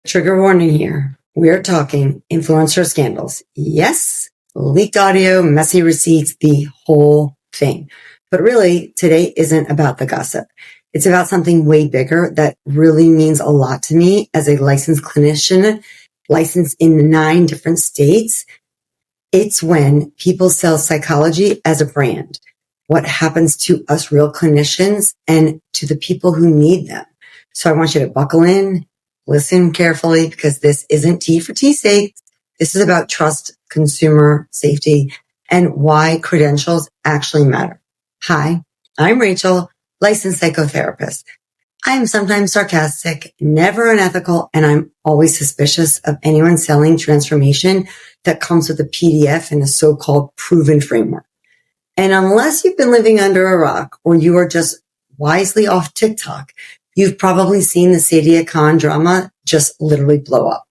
Trigger warning here. We're talking influencer scandals. Yes, leaked audio, messy receipts, the whole thing. But really, today isn't about the gossip. It's about something way bigger that really means a lot to me as a licensed clinician, licensed in 9 different states. It's when people sell psychology as a brand. What happens to us real clinicians and to the people who need them. So I want you to buckle in. Listen carefully because this isn't tea for tea's sake. This is about trust, consumer safety, and why credentials actually matter. Hi, I'm Rachel, licensed psychotherapist. I am sometimes sarcastic, never unethical, and I'm always suspicious of anyone selling transformation that comes with a PDF and a so-called proven framework. And unless you've been living under a rock or you are just wisely off TikTok, you've probably seen the Sadia Khan drama just literally blow up.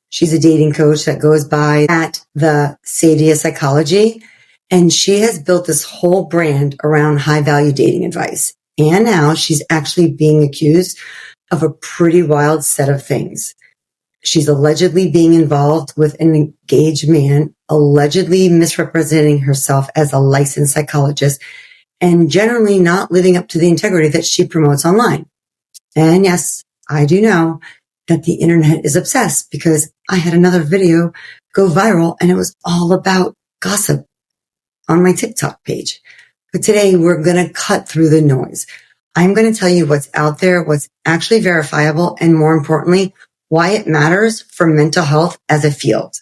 She's a dating coach that goes by at the Sadia Psychology, and she has built this whole brand around high-value dating advice. And now she's actually being accused of a pretty wild set of things. She's allegedly being involved with an engaged man, allegedly misrepresenting herself as a licensed psychologist, and generally not living up to the integrity that she promotes online. And yes, I do know that the internet is obsessed because I had another video go viral and it was all about gossip on my TikTok page. But today we're going to cut through the noise. I'm going to tell you what's out there, what's actually verifiable, and more importantly, why it matters for mental health as a field.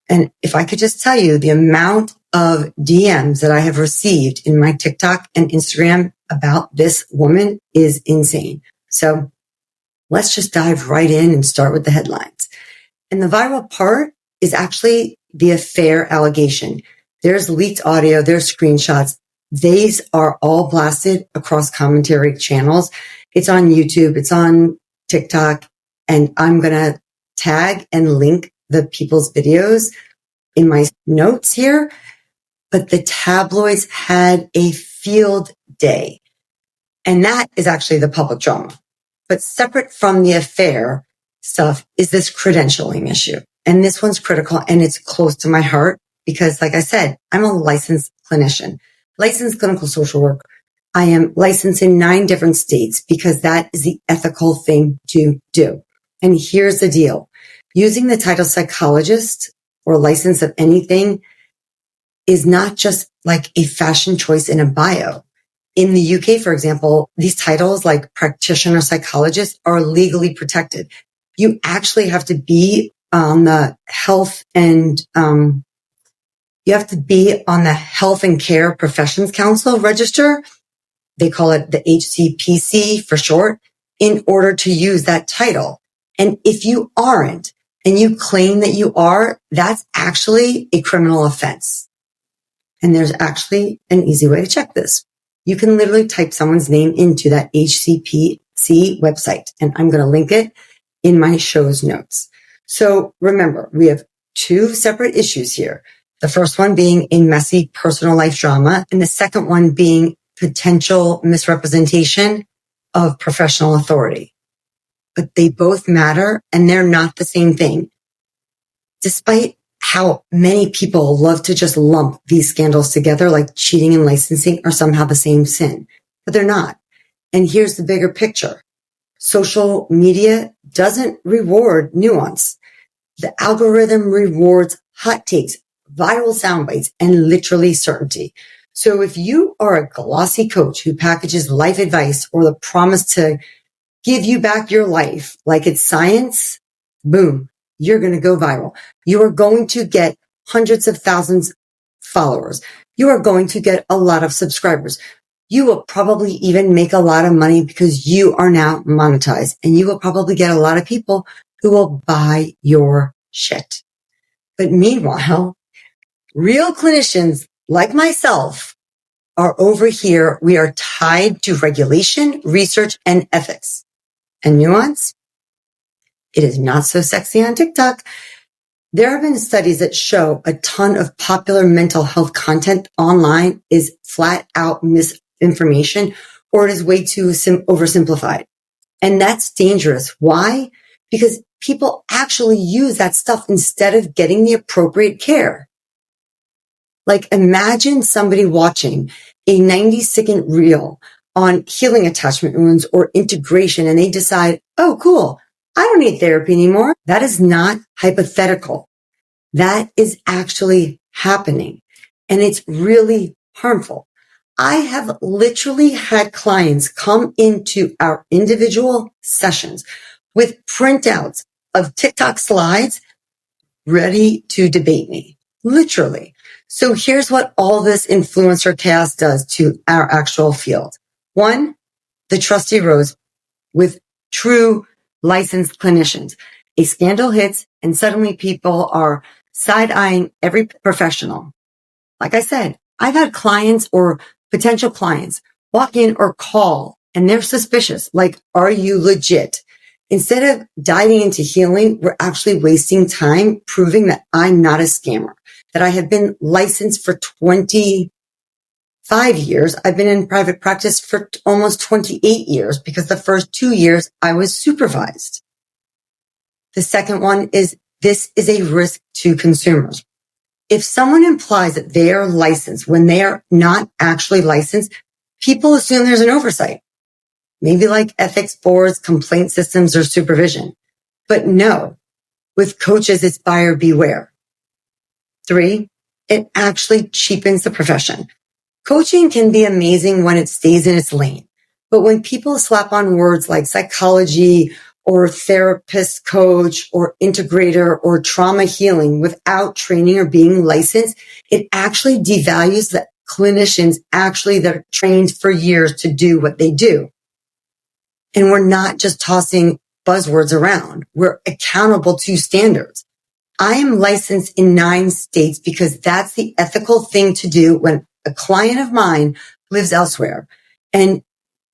And if I could just tell you the amount of DMs that I have received in my TikTok and Instagram about this woman is insane. So let's just dive right in and start with the headlines. And the viral part is actually the affair allegation. There's leaked audio, there's screenshots. These are all blasted across commentary channels. It's on YouTube, it's on TikTok, and I'm going to tag and link the people's videos in my notes here. But the tabloids had a field day. And that is actually the public drama. But separate from the affair stuff is this credentialing issue. And this one's critical and it's close to my heart because, like I said, I'm a licensed clinician, licensed clinical social worker. I am licensed in 9 different states because that is the ethical thing to do. And here's the deal. Using the title psychologist or license of anything is not just like a fashion choice in a bio. In the UK, for example, these titles like practitioner psychologist are legally protected. You actually have to be on the health and Care Professions Council register. They call it the HCPC for short, in order to use that title. And if you aren't and you claim that you are, that's actually a criminal offense. And there's actually an easy way to check this. You can literally type someone's name into that HCPC website, and I'm going to link it in my show's notes. So remember, we have 2 separate issues here. The first one being a messy personal life drama, and the second one being potential misrepresentation of professional authority. But they both matter, and they're not the same thing. Despite how many people love to just lump these scandals together like cheating and licensing are somehow the same sin, but they're not. And here's the bigger picture. Social media doesn't reward nuance. The algorithm rewards hot takes, viral sound bites, and literally certainty. So if you are a glossy coach who packages life advice or the promise to give you back your life like it's science, boom, you're going to go viral. You are going to get hundreds of thousands of followers. You are going to get a lot of subscribers. You will probably even make a lot of money because you are now monetized, and you will probably get a lot of people who will buy your shit. But meanwhile, real clinicians like myself are over here. We are tied to regulation, research, and ethics. And nuance? It is not so sexy on TikTok. There have been studies that show a ton of popular mental health content online is flat out misinformation, or it is way too oversimplified. And that's dangerous. Why? because people actually use that stuff instead of getting the appropriate care. Like imagine somebody watching a 90-second reel on healing attachment wounds or integration and they decide, oh, cool, I don't need therapy anymore. That is not hypothetical. That is actually happening. And it's really harmful. I have literally had clients come into our individual sessions with printouts of TikTok slides ready to debate me. Literally. So here's what all this influencer chaos does to our actual field. One, the trust erodes with true licensed clinicians. A scandal hits and suddenly people are side-eyeing every professional. Like I said, I've had clients or potential clients walk in or call and they're suspicious. Like, are you legit? Instead of diving into healing, we're actually wasting time proving that I'm not a scammer, that I have been licensed for 25 years. I've been in private practice for almost 28 years because the first 2 years I was supervised. The second one is this is a risk to consumers. If someone implies that they are licensed when they are not actually licensed, people assume there's an oversight. Maybe like ethics boards, complaint systems, or supervision. But no, with coaches, it's buyer beware. 3, it actually cheapens the profession. Coaching can be amazing when it stays in its lane. But when people slap on words like psychology or therapist coach or integrator or trauma healing without training or being licensed, it actually devalues the clinicians actually that are trained for years to do what they do. And we're not just tossing buzzwords around. We're accountable to standards. I am licensed in 9 states because that's the ethical thing to do when a client of mine lives elsewhere. And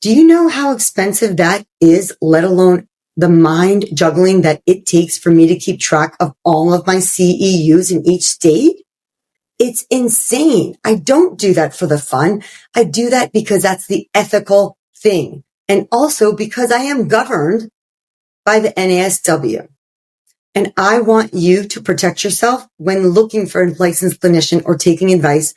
do you know how expensive that is, let alone the mind juggling that it takes for me to keep track of all of my CEUs in each state? It's insane. I don't do that for the fun. I do that because that's the ethical thing. And also because I am governed by the NASW. And I want you to protect yourself when looking for a licensed clinician or taking advice.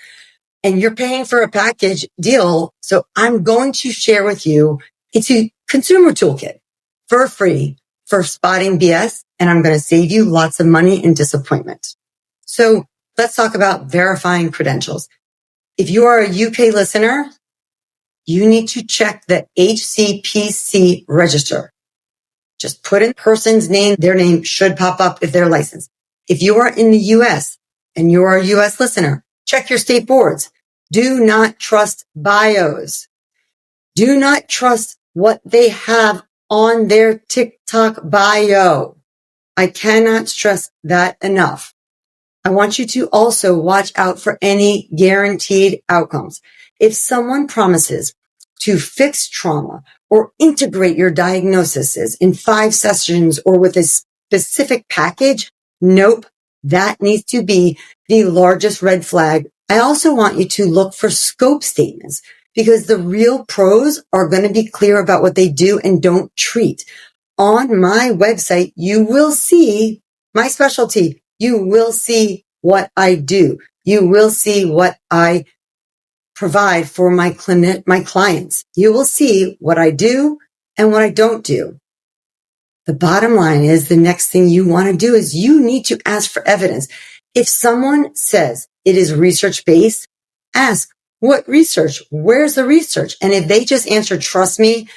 And you're paying for a package deal. So I'm going to share with you it's a consumer toolkit for free for spotting BS. And I'm going to save you lots of money and disappointment. So let's talk about verifying credentials. If you are a UK listener, you need to check the HCPC register. Just put in person's name. Their name should pop up if they're licensed. If you are in the US and you are a US listener, check your state boards. Do not trust bios. Do not trust what they have on their TikTok bio. I cannot stress that enough. I want you to also watch out for any guaranteed outcomes. If someone promises to fix trauma or integrate your diagnoses in 5 sessions or with a specific package, nope, that needs to be the largest red flag. I also want you to look for scope statements because the real pros are going to be clear about what they do and don't treat. On my website, you will see my specialty. You will see what I do. You will see what I provide for my clients. You will see what I do and what I don't do. The bottom line is the next thing you want to do is you need to ask for evidence. If someone says it is research-based, ask, what research? Where's the research? And if they just answer, trust me,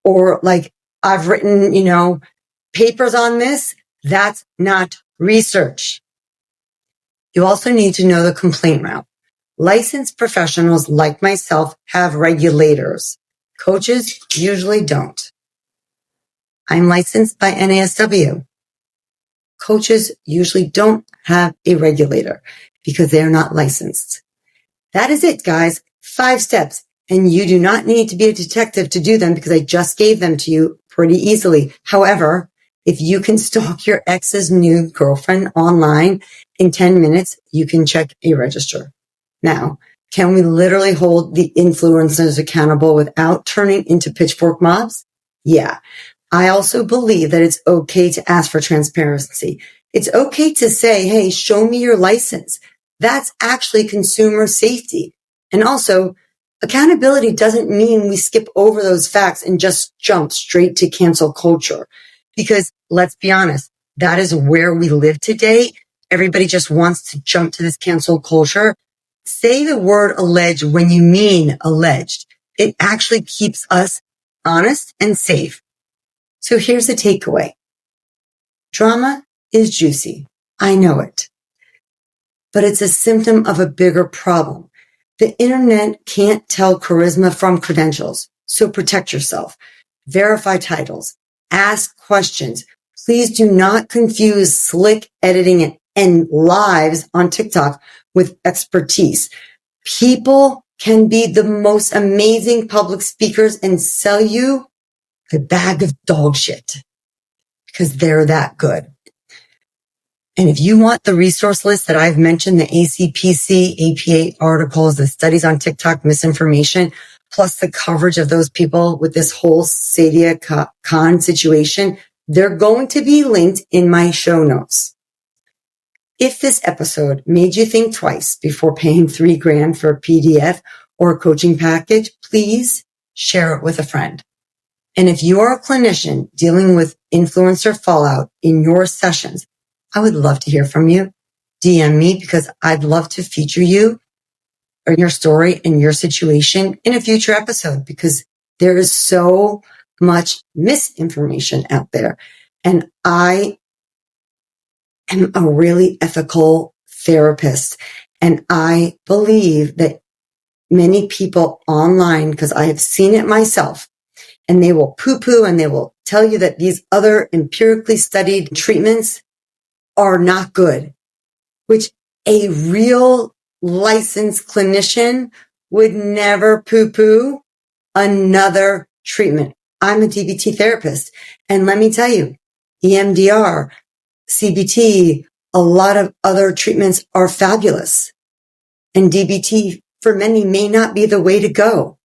or like I've written, papers on this, that's not research. You also need to know the complaint route. Licensed professionals like myself have regulators. Coaches usually don't. I'm licensed by NASW. Coaches usually don't have a regulator because they're not licensed. That is it, guys. 5 steps. And you do not need to be a detective to do them because I just gave them to you pretty easily. However, if you can stalk your ex's new girlfriend online in 10 minutes, you can check a register. Now, can we literally hold the influencers accountable without turning into pitchfork mobs? Yeah. I also believe that it's okay to ask for transparency. It's okay to say, hey, show me your license. That's actually consumer safety. And also, accountability doesn't mean we skip over those facts and just jump straight to cancel culture. Because let's be honest, that is where we live today. Everybody just wants to jump to this cancel culture. Say the word alleged when you mean alleged. It actually keeps us honest and safe. So here's the takeaway. Drama is juicy. I know it. But it's a symptom of a bigger problem. The internet can't tell charisma from credentials. So protect yourself. Verify titles. Ask questions. Please do not confuse slick editing and lives on TikTok with expertise. People can be the most amazing public speakers and sell you a bag of dog shit because they're that good. And if you want the resource list that I've mentioned, the ACPC, APA articles, the studies on TikTok misinformation, plus the coverage of those people with this whole Sadia Khan situation, they're going to be linked in my show notes. If this episode made you think twice before paying $3,000 for a PDF or a coaching package, please share it with a friend. And if you are a clinician dealing with influencer fallout in your sessions, I would love to hear from you. DM me because I'd love to feature you or your story and your situation in a future episode because there is so much misinformation out there. And I am a really ethical therapist. And I believe that many people online, because I have seen it myself, and they will poo-poo and they will tell you that these other empirically studied treatments are not good, which a real licensed clinician would never poo-poo another treatment. I'm a DBT therapist. And let me tell you, EMDR, CBT, a lot of other treatments are fabulous. And DBT for many may not be the way to go.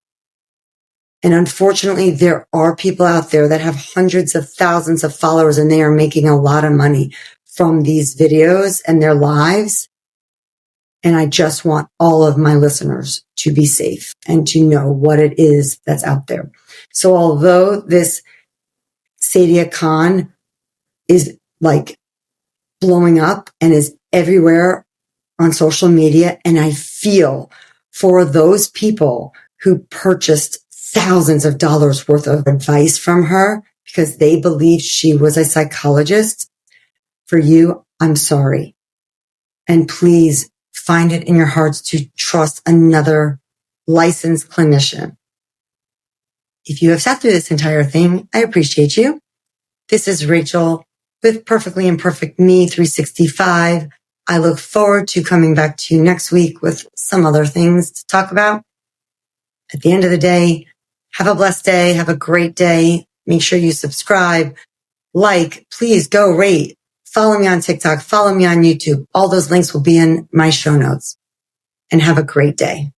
And unfortunately, there are people out there that have hundreds of thousands of followers and they are making a lot of money from these videos and their lives. And I just want all of my listeners to be safe and to know what it is that's out there. So although this Sadia Khan is like blowing up and is everywhere on social media, and I feel for those people who purchased thousands of dollars worth of advice from her because they believed she was a psychologist, for you, I'm sorry. And please find it in your hearts to trust another licensed clinician. If you have sat through this entire thing, I appreciate you. This is Rachel with Perfectly Imperfect Me 365. I look forward to coming back to you next week with some other things to talk about. At the end of the day, have a blessed day. Have a great day. Make sure you subscribe, like, please go rate. Follow me on TikTok. Follow me on YouTube. All those links will be in my show notes. And have a great day.